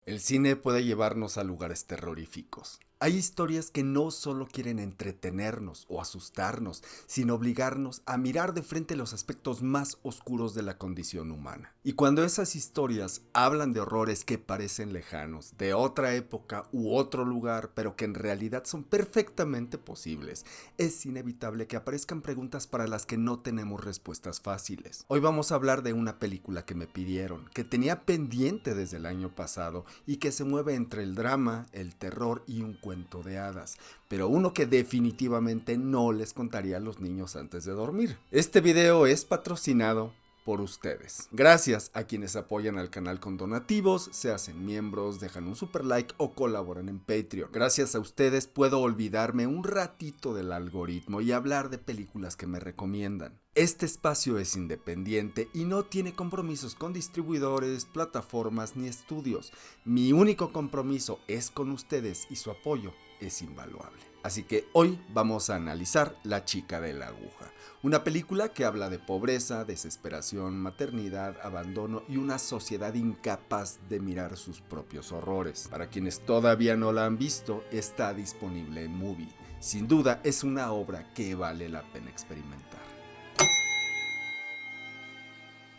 El cine puede llevarnos a lugares terroríficos. Hay historias que no solo quieren entretenernos o asustarnos, sino obligarnos a mirar de frente los aspectos más oscuros de la condición humana. Y cuando esas historias hablan de horrores que parecen lejanos, de otra época u otro lugar, pero que en realidad son perfectamente posibles, es inevitable que aparezcan preguntas para las que no tenemos respuestas fáciles. Hoy vamos a hablar de una película que me pidieron, que tenía pendiente desde el año pasado y que se mueve entre el drama, el terror y un cuento de hadas, pero uno que definitivamente no les contaría a los niños antes de dormir. Este video es patrocinado por ustedes. Gracias a quienes apoyan al canal con donativos, se hacen miembros, dejan un super like o colaboran en Patreon. Gracias a ustedes puedo olvidarme un ratito del algoritmo y hablar de películas que me recomiendan. Este espacio es independiente y no tiene compromisos con distribuidores, plataformas ni estudios. Mi único compromiso es con ustedes y su apoyo es invaluable. Así que hoy vamos a analizar La chica de la aguja, una película que habla de pobreza, desesperación, maternidad, abandono y una sociedad incapaz de mirar sus propios horrores. Para quienes todavía no la han visto, está disponible en Movie. Sin duda es una obra que vale la pena experimentar.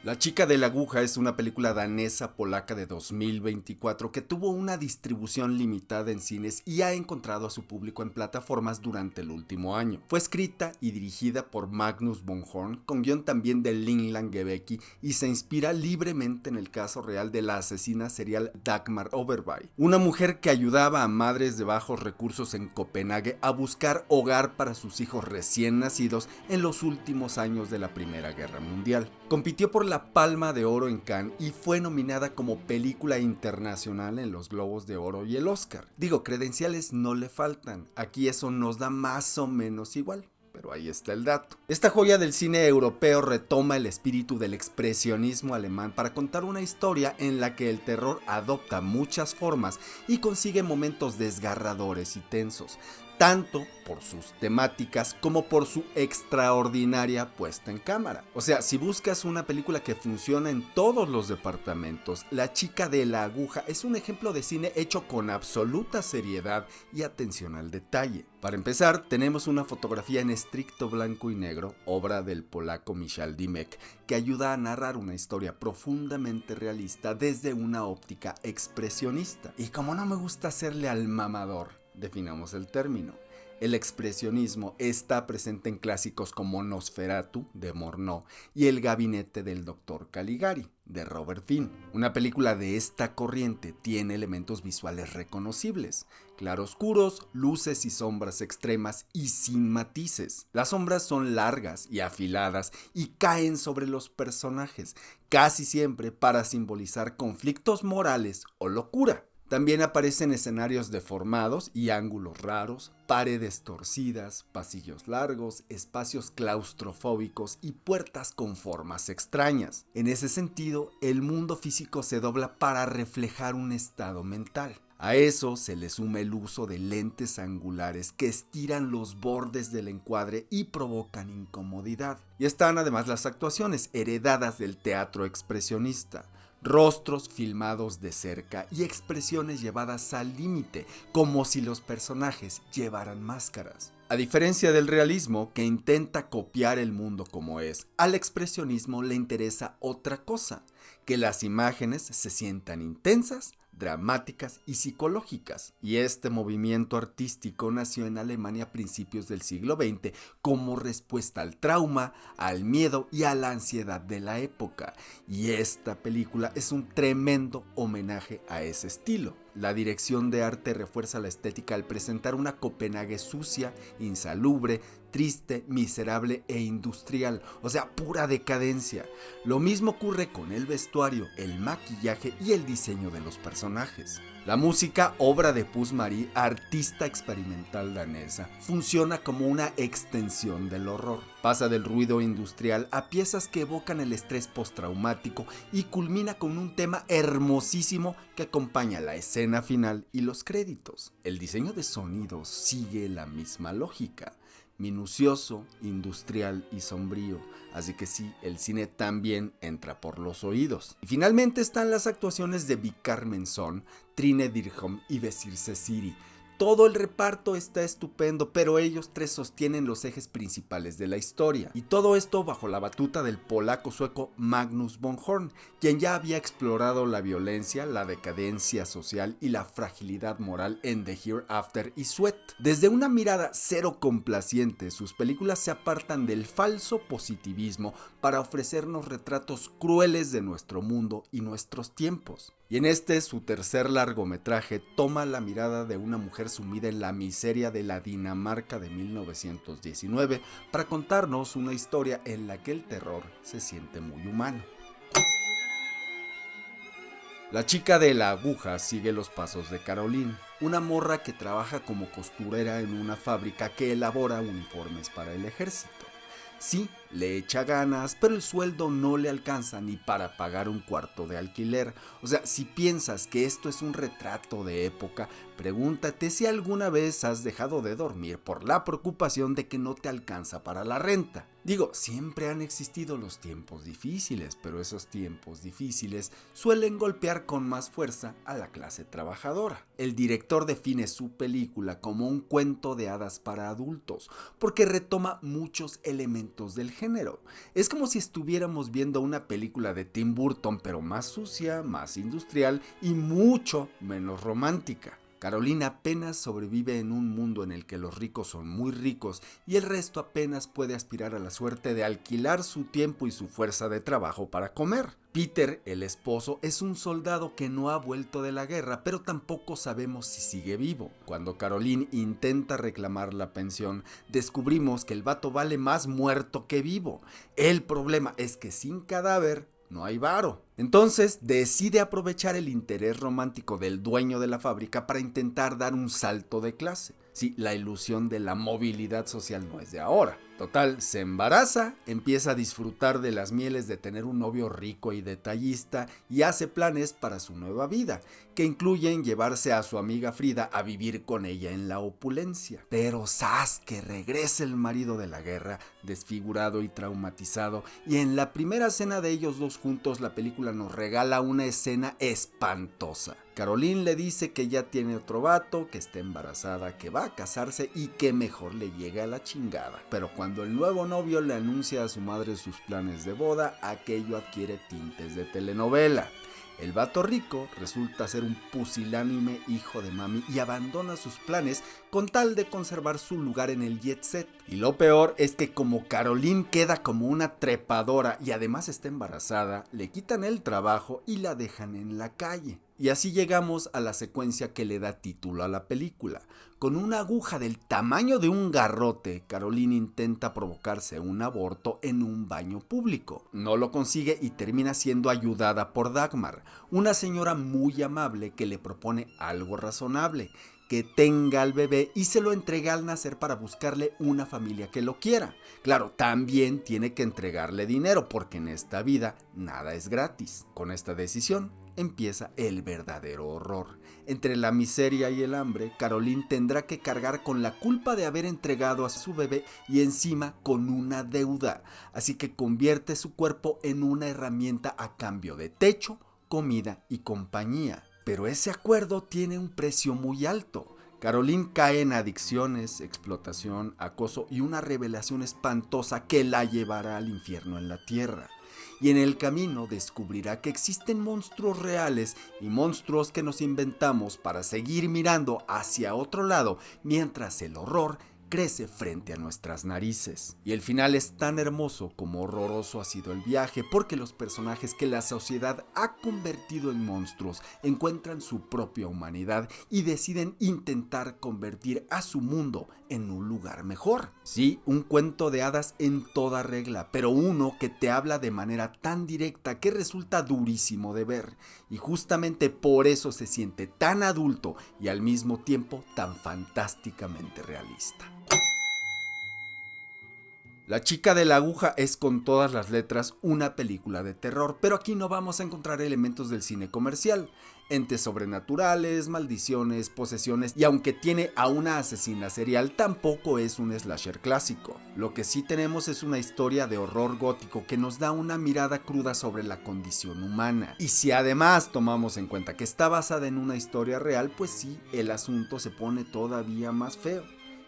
La chica de la aguja es una película danesa-polaca de 2024 que tuvo una distribución limitada en cines y ha encontrado a su público en plataformas durante el último año. Fue escrita y dirigida por Magnus von Horn, con guión también de Linn Langebecky, y se inspira libremente en el caso real de la asesina serial Dagmar Overby, una mujer que ayudaba a madres de bajos recursos en Copenhague a buscar hogar para sus hijos recién nacidos en los últimos años de la Primera Guerra Mundial. Compitió por la Palma de Oro en Cannes y fue nominada como película internacional en los Globos de Oro y el Oscar. Digo, credenciales no le faltan, aquí eso nos da más o menos igual. Pero ahí está el dato. Esta joya del cine europeo retoma el espíritu del expresionismo alemán para contar una historia en la que el terror adopta muchas formas y consigue momentos desgarradores y tensos, tanto por sus temáticas como por su extraordinaria puesta en cámara. O sea, si buscas una película que funciona en todos los departamentos, La chica de la aguja es un ejemplo de cine hecho con absoluta seriedad y atención al detalle. Para empezar, tenemos una fotografía en estricto blanco y negro, obra del polaco Michał Dymek, que ayuda a narrar una historia profundamente realista desde una óptica expresionista. Y como no me gusta hacerle al mamador, definamos el término. El expresionismo está presente en clásicos como Nosferatu, de Murnau, y El gabinete del Dr. Caligari, de Robert Finn. Una película de esta corriente tiene elementos visuales reconocibles: claroscuros, luces y sombras extremas y sin matices. Las sombras son largas y afiladas y caen sobre los personajes, casi siempre para simbolizar conflictos morales o locura. También aparecen escenarios deformados y ángulos raros, paredes torcidas, pasillos largos, espacios claustrofóbicos y puertas con formas extrañas. En ese sentido, el mundo físico se dobla para reflejar un estado mental. A eso se le suma el uso de lentes angulares que estiran los bordes del encuadre y provocan incomodidad. Y están además las actuaciones heredadas del teatro expresionista. Rostros filmados de cerca y expresiones llevadas al límite, como si los personajes llevaran máscaras. A diferencia del realismo, que intenta copiar el mundo como es, al expresionismo le interesa otra cosa: que las imágenes se sientan intensas, dramáticas y psicológicas. Y este movimiento artístico nació en Alemania a principios del siglo XX como respuesta al trauma, al miedo y a la ansiedad de la época. Y esta película es un tremendo homenaje a ese estilo. La dirección de arte refuerza la estética al presentar una Copenhague sucia, insalubre, triste, miserable e industrial, o sea, pura decadencia. Lo mismo ocurre con el vestuario, el maquillaje y el diseño de los personajes. La música, obra de Puss Marie, artista experimental danesa, funciona como una extensión del horror. Pasa del ruido industrial a piezas que evocan el estrés postraumático y culmina con un tema hermosísimo que acompaña la escena final y los créditos. El diseño de sonido sigue la misma lógica. minucioso, industrial y sombrío. Así que sí, el cine también entra por los oídos. Y finalmente están las actuaciones de Vicar Mensón, Trine Dirham y Besir Sesiri. Todo el reparto está estupendo, pero ellos tres sostienen los ejes principales de la historia. Y todo esto bajo la batuta del polaco-sueco Magnus von Horn, quien ya había explorado la violencia, la decadencia social y la fragilidad moral en The Hereafter y Sweat. Desde una mirada cero complaciente, sus películas se apartan del falso positivismo para ofrecernos retratos crueles de nuestro mundo y nuestros tiempos. Y en su tercer largometraje, toma la mirada de una mujer sumida en la miseria de la Dinamarca de 1919 para contarnos una historia en la que el terror se siente muy humano. La chica de la aguja sigue los pasos de Caroline, una morra que trabaja como costurera en una fábrica que elabora uniformes para el ejército. Sí, le echa ganas, pero el sueldo no le alcanza ni para pagar un cuarto de alquiler. O sea, si piensas que esto es un retrato de época, pregúntate si alguna vez has dejado de dormir por la preocupación de que no te alcanza para la renta. Digo, siempre han existido los tiempos difíciles, pero esos tiempos difíciles suelen golpear con más fuerza a la clase trabajadora. El director define su película como un cuento de hadas para adultos, porque retoma muchos elementos del género. Es como si estuviéramos viendo una película de Tim Burton, pero más sucia, más industrial y mucho menos romántica. Caroline apenas sobrevive en un mundo en el que los ricos son muy ricos y el resto apenas puede aspirar a la suerte de alquilar su tiempo y su fuerza de trabajo para comer. Peter, el esposo, es un soldado que no ha vuelto de la guerra, pero tampoco sabemos si sigue vivo. Cuando Caroline intenta reclamar la pensión, descubrimos que el vato vale más muerto que vivo. El problema es que sin cadáver no hay varo. Entonces decide aprovechar el interés romántico del dueño de la fábrica para intentar dar un salto de clase. Sí, la ilusión de la movilidad social no es de ahora. Total, se embaraza, empieza a disfrutar de las mieles de tener un novio rico y detallista y hace planes para su nueva vida, que incluyen llevarse a su amiga Frida a vivir con ella en la opulencia. Pero ¡zas! Que regresa el marido de la guerra, desfigurado y traumatizado, y en la primera cena de ellos dos juntos la película nos regala una escena espantosa. Caroline le dice que ya tiene otro vato, que está embarazada, que va a casarse y que mejor le llegue a la chingada. Pero cuando el nuevo novio le anuncia a su madre sus planes de boda, aquello adquiere tintes de telenovela. El vato rico resulta ser un pusilánime hijo de mami y abandona sus planes con tal de conservar su lugar en el jet set. Y lo peor es que como Caroline queda como una trepadora y además está embarazada, le quitan el trabajo y la dejan en la calle. Y así llegamos a la secuencia que le da título a la película. Con una aguja del tamaño de un garrote, Caroline intenta provocarse un aborto en un baño público. No lo consigue y termina siendo ayudada por Dagmar, una señora muy amable que le propone algo razonable: que tenga al bebé y se lo entregue al nacer para buscarle una familia que lo quiera. Claro, también tiene que entregarle dinero porque en esta vida nada es gratis. Con esta decisión empieza el verdadero horror. Entre la miseria y el hambre, Caroline tendrá que cargar con la culpa de haber entregado a su bebé y encima con una deuda. Así que convierte su cuerpo en una herramienta a cambio de techo, comida y compañía. Pero ese acuerdo tiene un precio muy alto. Caroline cae en adicciones, explotación, acoso y una revelación espantosa que la llevará al infierno en la tierra. Y en el camino descubrirá que existen monstruos reales y monstruos que nos inventamos para seguir mirando hacia otro lado mientras el horror crece frente a nuestras narices. Y el final es tan hermoso como horroroso ha sido el viaje, porque los personajes que la sociedad ha convertido en monstruos encuentran su propia humanidad y deciden intentar convertir a su mundo en un lugar mejor. Sí, un cuento de hadas en toda regla, pero uno que te habla de manera tan directa que resulta durísimo de ver, y justamente por eso se siente tan adulto y al mismo tiempo tan fantásticamente realista. La chica de la aguja es con todas las letras una película de terror, pero aquí no vamos a encontrar elementos del cine comercial, entes sobrenaturales, maldiciones, posesiones, y aunque tiene a una asesina serial, tampoco es un slasher clásico. Lo que sí tenemos es una historia de horror gótico que nos da una mirada cruda sobre la condición humana. Y si además tomamos en cuenta que está basada en una historia real, pues sí, el asunto se pone todavía más feo.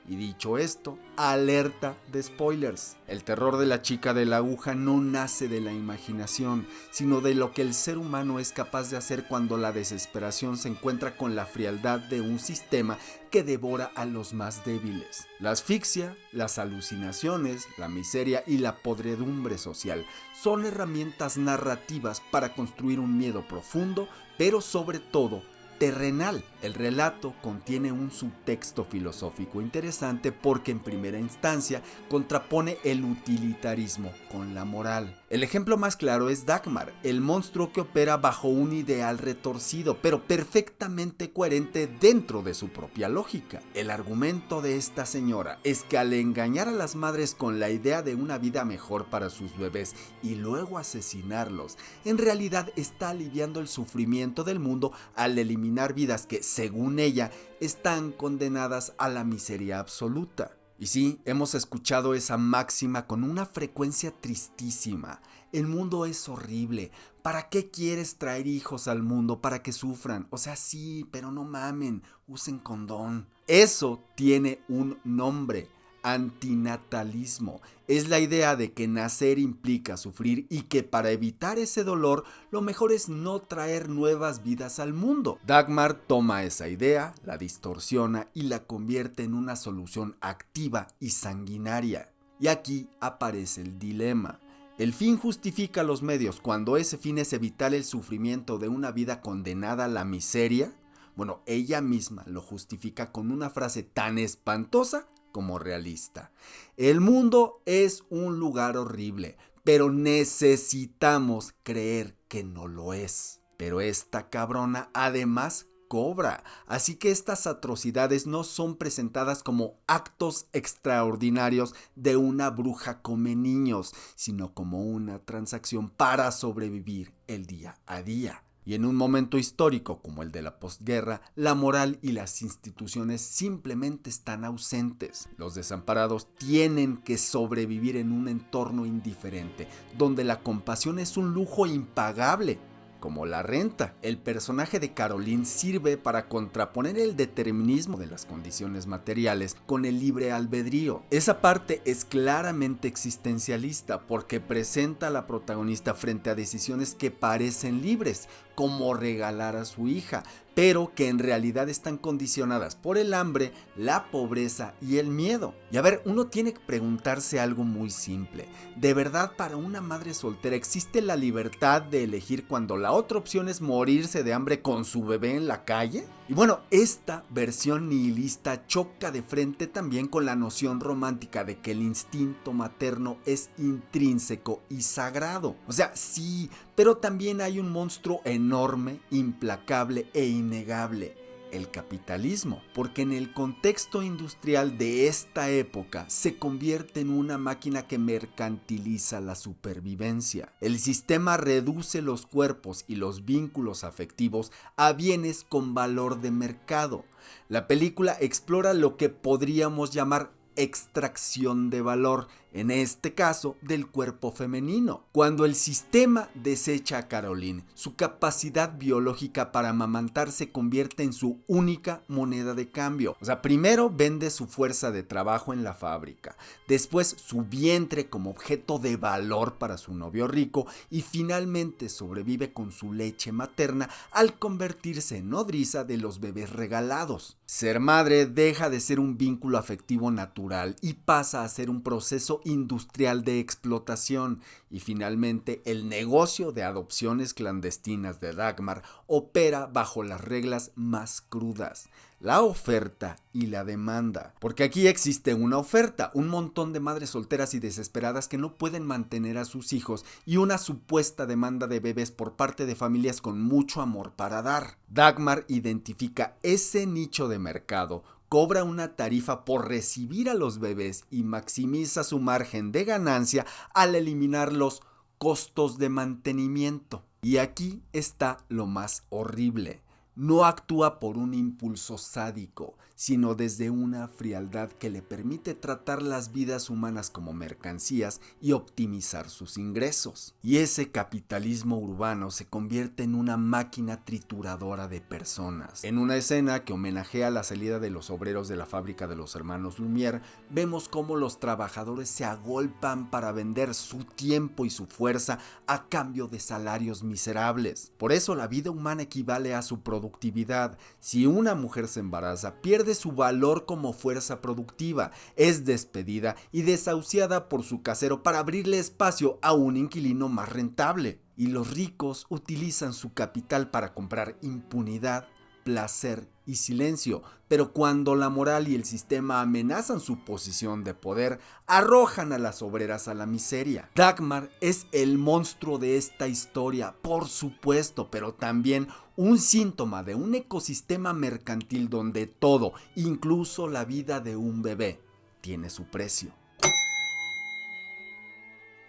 Y dicho esto, alerta de spoilers. El terror de la chica de la aguja no nace de la imaginación, sino de lo que el ser humano es capaz de hacer cuando la desesperación se encuentra con la frialdad de un sistema que devora a los más débiles. La asfixia, las alucinaciones, la miseria y la podredumbre social son herramientas narrativas para construir un miedo profundo, pero sobre todo terrenal. El relato contiene un subtexto filosófico interesante porque en primera instancia contrapone el utilitarismo con la moral. El ejemplo más claro es Dagmar, el monstruo que opera bajo un ideal retorcido, pero perfectamente coherente dentro de su propia lógica. El argumento de esta señora es que al engañar a las madres con la idea de una vida mejor para sus bebés y luego asesinarlos, en realidad está aliviando el sufrimiento del mundo al eliminar vidas que, según ella, están condenadas a la miseria absoluta. Y sí, hemos escuchado esa máxima con una frecuencia tristísima. El mundo es horrible. ¿Para qué quieres traer hijos al mundo? ¿Para que sufran? O sea, sí, pero no mamen, usen condón. Eso tiene un nombre. Antinatalismo. Es la idea de que nacer implica sufrir y que para evitar ese dolor lo mejor es no traer nuevas vidas al mundo. Dagmar toma esa idea, la distorsiona y la convierte en una solución activa y sanguinaria. Y aquí aparece el dilema. El fin justifica los medios cuando ese fin es evitar el sufrimiento de una vida condenada a la miseria. Bueno, ella misma lo justifica con una frase tan espantosa como realista. El mundo es un lugar horrible, pero necesitamos creer que no lo es. Pero esta cabrona además cobra, así que estas atrocidades no son presentadas como actos extraordinarios de una bruja come niños, sino como una transacción para sobrevivir el día a día. Y en un momento histórico como el de la posguerra, la moral y las instituciones simplemente están ausentes. Los desamparados tienen que sobrevivir en un entorno indiferente, donde la compasión es un lujo impagable, como la renta. El personaje de Caroline sirve para contraponer el determinismo de las condiciones materiales con el libre albedrío. Esa parte es claramente existencialista porque presenta a la protagonista frente a decisiones que parecen libres, como regalar a su hija, pero que en realidad están condicionadas por el hambre, la pobreza y el miedo. Y a ver, uno tiene que preguntarse algo muy simple. ¿De verdad para una madre soltera existe la libertad de elegir cuando la otra opción es morirse de hambre con su bebé en la calle? Y bueno, esta versión nihilista choca de frente también con la noción romántica de que el instinto materno es intrínseco y sagrado. O sea, sí, pero también hay un monstruo enorme, implacable e innegable: el capitalismo, porque en el contexto industrial de esta época se convierte en una máquina que mercantiliza la supervivencia. El sistema reduce los cuerpos y los vínculos afectivos a bienes con valor de mercado. La película explora lo que podríamos llamar extracción de valor, en este caso del cuerpo femenino. Cuando el sistema desecha a Caroline, su capacidad biológica para amamantar se convierte en su única moneda de cambio. O sea, primero vende su fuerza de trabajo en la fábrica, después su vientre como objeto de valor para su novio rico y finalmente sobrevive con su leche materna al convertirse en nodriza de los bebés regalados. Ser madre deja de ser un vínculo afectivo natural y pasa a ser un proceso industrial de explotación, y finalmente el negocio de adopciones clandestinas de Dagmar opera bajo las reglas más crudas: la oferta y la demanda. Porque aquí existe una oferta, un montón de madres solteras y desesperadas que no pueden mantener a sus hijos, y una supuesta demanda de bebés por parte de familias con mucho amor para dar. Dagmar identifica ese nicho de mercado cobra una tarifa por recibir a los bebés y maximiza su margen de ganancia al eliminar los costos de mantenimiento. Y aquí está lo más horrible. No actúa por un impulso sádico, sino desde una frialdad que le permite tratar las vidas humanas como mercancías y optimizar sus ingresos. Y ese capitalismo urbano se convierte en una máquina trituradora de personas. En una escena que homenajea la salida de los obreros de la fábrica de los hermanos Lumière, vemos cómo los trabajadores se agolpan para vender su tiempo y su fuerza a cambio de salarios miserables. Por eso la vida humana equivale a su productividad. Si una mujer se embaraza, pierde su valor como fuerza productiva, es despedida y desahuciada por su casero para abrirle espacio a un inquilino más rentable. Y los ricos utilizan su capital para comprar impunidad, placer y silencio, pero cuando la moral y el sistema amenazan su posición de poder, arrojan a las obreras a la miseria. Dagmar es el monstruo de esta historia, por supuesto, pero también un síntoma de un ecosistema mercantil donde todo, incluso la vida de un bebé, tiene su precio.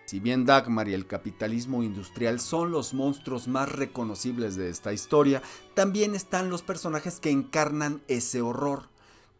Si bien Dagmar y el capitalismo industrial son los monstruos más reconocibles de esta historia, también están los personajes que encarnan ese horror.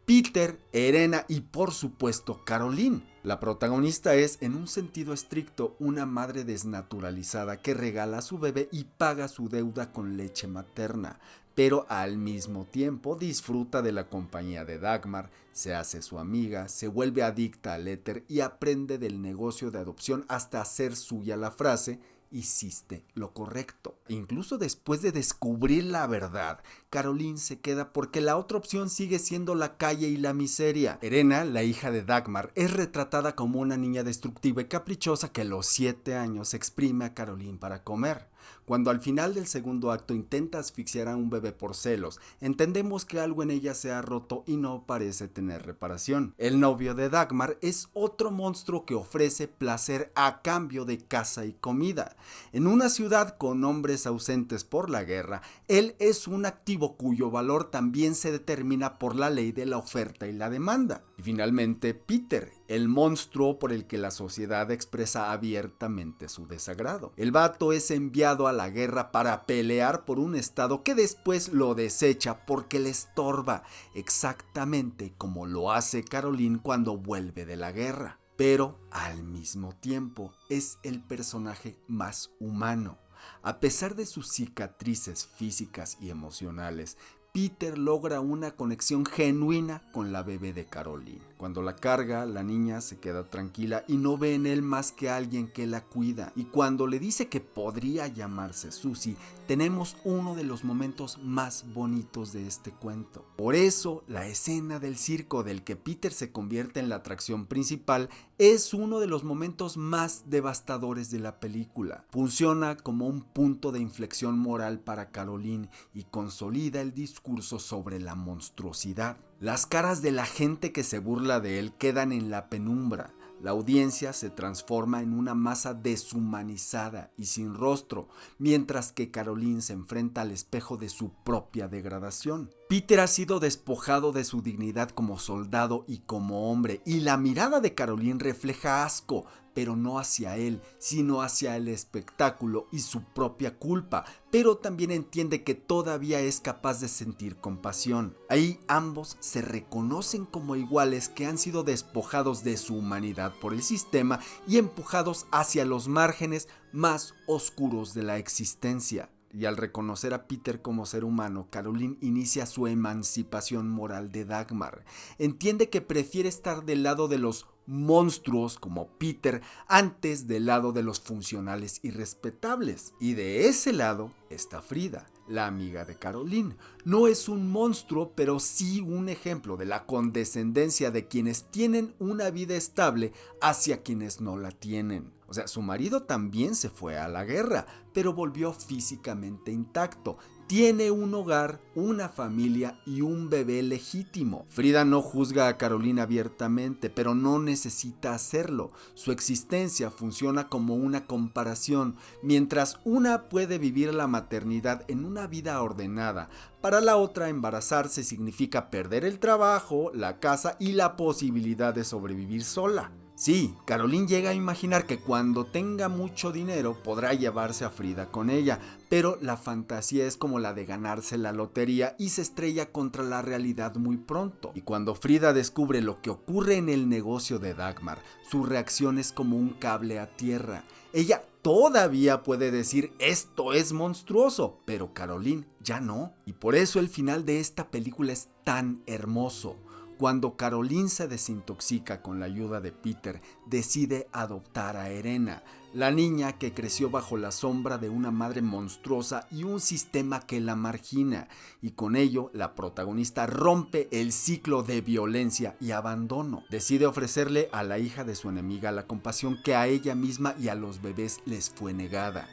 Peter, Erena y por supuesto Caroline. La protagonista es, en un sentido estricto, una madre desnaturalizada que regala a su bebé y paga su deuda con leche materna, pero al mismo tiempo disfruta de la compañía de Dagmar, se hace su amiga, se vuelve adicta al éter y aprende del negocio de adopción hasta hacer suya la frase "hiciste lo correcto". Incluso después de descubrir la verdad, Caroline se queda porque la otra opción sigue siendo la calle y la miseria. Erena, la hija de Dagmar, es retratada como una niña destructiva y caprichosa que a los 7 años exprime a Caroline para comer. Cuando al final del segundo acto intenta asfixiar a un bebé por celos, entendemos que algo en ella se ha roto y no parece tener reparación. El novio de Dagmar es otro monstruo que ofrece placer a cambio de casa y comida. En una ciudad con hombres ausentes por la guerra, él es un activo cuyo valor también se determina por la ley de la oferta y la demanda. Y finalmente, Peter, el monstruo por el que la sociedad expresa abiertamente su desagrado. El vato es enviado a la guerra para pelear por un estado que después lo desecha porque le estorba, exactamente como lo hace Caroline cuando vuelve de la guerra. Pero al mismo tiempo es el personaje más humano. A pesar de sus cicatrices físicas y emocionales, Peter logra una conexión genuina con la bebé de Caroline. Cuando la carga, la niña se queda tranquila y no ve en él más que alguien que la cuida. Y cuando le dice que podría llamarse Susie, tenemos uno de los momentos más bonitos de este cuento. Por eso, la escena del circo del que Peter se convierte en la atracción principal es uno de los momentos más devastadores de la película. Funciona como un punto de inflexión moral para Caroline y consolida el discurso sobre la monstruosidad. Las caras de la gente que se burla de él quedan en la penumbra. La audiencia se transforma en una masa deshumanizada y sin rostro, mientras que Caroline se enfrenta al espejo de su propia degradación. Peter ha sido despojado de su dignidad como soldado y como hombre, y la mirada de Caroline refleja asco, pero no hacia él, sino hacia el espectáculo y su propia culpa, pero también entiende que todavía es capaz de sentir compasión. Ahí ambos se reconocen como iguales que han sido despojados de su humanidad por el sistema y empujados hacia los márgenes más oscuros de la existencia. Y al reconocer a Peter como ser humano, Caroline inicia su emancipación moral de Dagmar. Entiende que prefiere estar del lado de los monstruos como Peter antes del lado de los funcionales y respetables. Y de ese lado está Frida, la amiga de Caroline. No es un monstruo, pero sí un ejemplo de la condescendencia de quienes tienen una vida estable hacia quienes no la tienen. O sea, su marido también se fue a la guerra, pero volvió físicamente intacto. Tiene un hogar, una familia y un bebé legítimo. Frida no juzga a Caroline abiertamente, pero no necesita hacerlo. Su existencia funciona como una comparación. Mientras una puede vivir la maternidad en una vida ordenada, para la otra embarazarse significa perder el trabajo, la casa y la posibilidad de sobrevivir sola. Sí, Caroline llega a imaginar que cuando tenga mucho dinero podrá llevarse a Frida con ella, pero la fantasía es como la de ganarse la lotería y se estrella contra la realidad muy pronto. Y cuando Frida descubre lo que ocurre en el negocio de Dagmar, su reacción es como un cable a tierra. Ella todavía puede decir esto es monstruoso, pero Caroline ya no. Y por eso el final de esta película es tan hermoso. Cuando Caroline se desintoxica con la ayuda de Peter, decide adoptar a Erena, la niña que creció bajo la sombra de una madre monstruosa y un sistema que la margina, y con ello la protagonista rompe el ciclo de violencia y abandono. Decide ofrecerle a la hija de su enemiga la compasión que a ella misma y a los bebés les fue negada.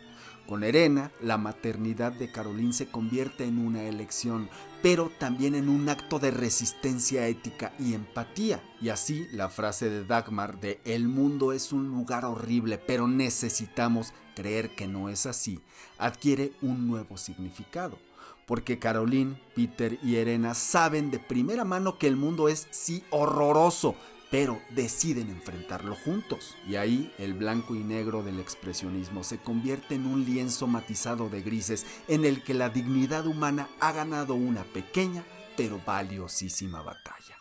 Con Erena, la maternidad de Caroline se convierte en una elección, pero también en un acto de resistencia ética y empatía. Y así, la frase de Dagmar de "el mundo es un lugar horrible, pero necesitamos creer que no es así", adquiere un nuevo significado. Porque Caroline, Peter y Erena saben de primera mano que el mundo es sí horroroso, pero deciden enfrentarlo juntos. Y ahí el blanco y negro del expresionismo se convierte en un lienzo matizado de grises en el que la dignidad humana ha ganado una pequeña pero valiosísima batalla.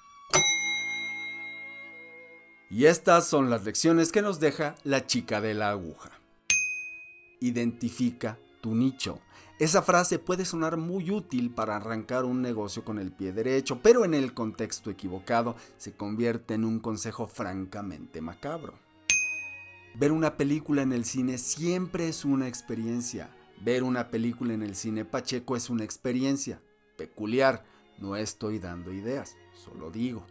Y estas son las lecciones que nos deja La chica de la aguja. Identifica tu nicho. Esa frase puede sonar muy útil para arrancar un negocio con el pie derecho, pero en el contexto equivocado se convierte en un consejo francamente macabro. Ver una película en el cine siempre es una experiencia. Ver una película en el cine Pacheco es una experiencia peculiar. No estoy dando ideas, solo digo.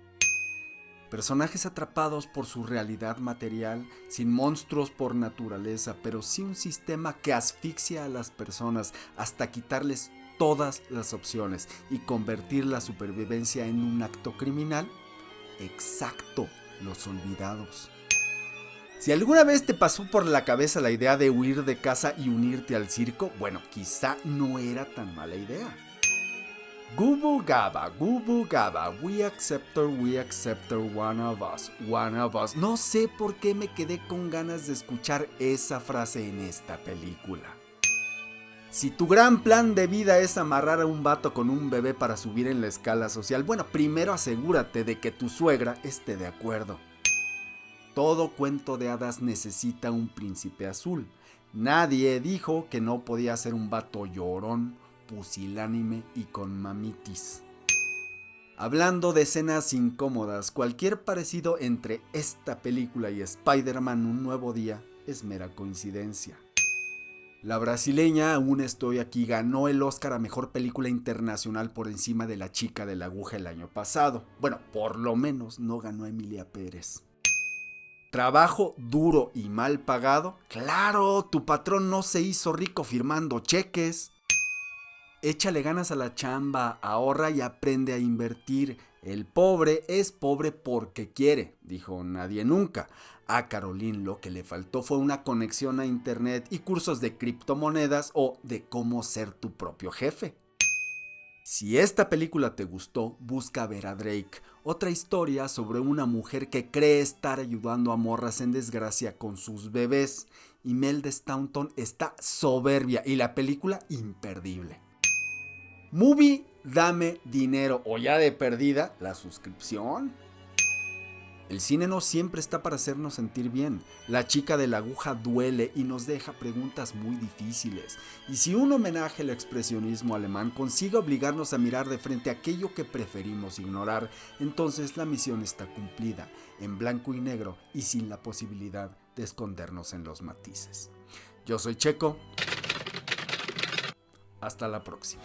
Personajes atrapados por su realidad material, sin monstruos por naturaleza, pero sí un sistema que asfixia a las personas hasta quitarles todas las opciones y convertir la supervivencia en un acto criminal. Exacto, Los Olvidados. Si alguna vez te pasó por la cabeza la idea de huir de casa y unirte al circo, bueno, quizá no era tan mala idea. Gubu Gaba, we accept her, one of us. No sé por qué me quedé con ganas de escuchar esa frase en esta película. Si tu gran plan de vida es amarrar a un vato con un bebé para subir en la escala social, bueno, primero asegúrate de que tu suegra esté de acuerdo. Todo cuento de hadas necesita un príncipe azul. Nadie dijo que no podía ser un vato llorón, pusilánime y con mamitis. Hablando de escenas incómodas, cualquier parecido entre esta película y Spider-Man Un Nuevo Día es mera coincidencia. La brasileña Aún Estoy Aquí ganó el Oscar a Mejor Película Internacional por encima de La chica de la aguja el año pasado. Bueno, por lo menos no ganó Emilia Pérez. Trabajo duro y mal pagado. Claro, tu patrón no se hizo rico firmando cheques. Échale ganas a la chamba, ahorra y aprende a invertir. El pobre es pobre porque quiere, dijo Nadie Nunca. A Caroline lo que le faltó fue una conexión a internet y cursos de criptomonedas o de cómo ser tu propio jefe. Si esta película te gustó, busca ver a Drake, otra historia sobre una mujer que cree estar ayudando a morras en desgracia con sus bebés. Imelda Staunton está soberbia y la película imperdible. Movie, dame dinero o ya de perdida la suscripción. El cine no siempre está para hacernos sentir bien. La chica de la aguja duele y nos deja preguntas muy difíciles. Y si un homenaje al expresionismo alemán consigue obligarnos a mirar de frente aquello que preferimos ignorar, entonces la misión está cumplida, en blanco y negro y sin la posibilidad de escondernos en los matices. Yo soy Checo. Hasta la próxima.